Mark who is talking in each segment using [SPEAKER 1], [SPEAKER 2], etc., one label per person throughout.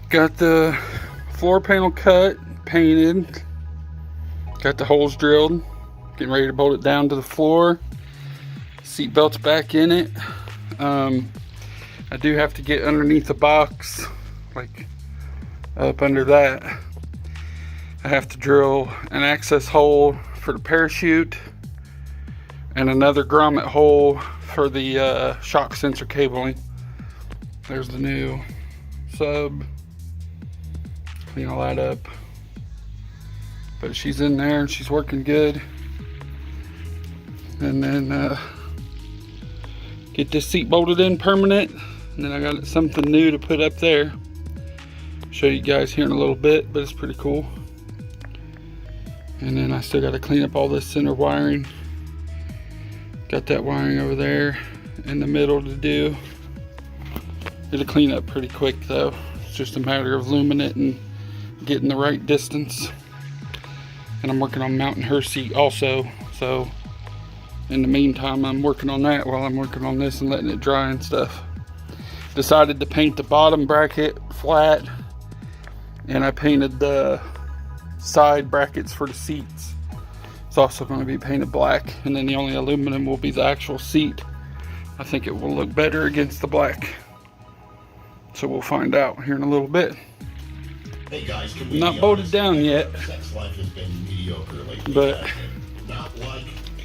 [SPEAKER 1] Got the floor panel cut, painted. Got the holes drilled. Getting ready to bolt it down to the floor. Seat belt's back in it. I do have to get underneath the box, like up under that. I have to drill an access hole for the parachute and another grommet hole for the shock sensor cabling. There's the new sub. Clean all that up. But she's in there and she's working good. And then get this seat bolted in permanent. And then I got something new to put up there. Show you guys here in a little bit, but it's pretty cool. And then I still got to clean up all this center wiring. Got that wiring over there in the middle to do. It'll clean up pretty quick though. It's just a matter of luming it and getting the right distance. And I'm working on mounting her seat also. So in the meantime, I'm working on that while I'm working on this and letting it dry and stuff. Decided to paint the bottom bracket flat, and I painted the side brackets for the seats. It's also going to be painted black, and then the only aluminum will be the actual seat. I think it will look better against the black. So we'll find out here in a little bit.
[SPEAKER 2] Hey guys,
[SPEAKER 1] not bolted down yet, but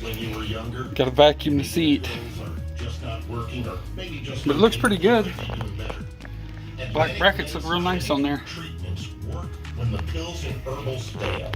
[SPEAKER 2] when you were younger,
[SPEAKER 1] gotta vacuum the seat. But it looks pretty good. Black brackets look real nice on there.
[SPEAKER 2] Treatments work when the pills and herbals fail.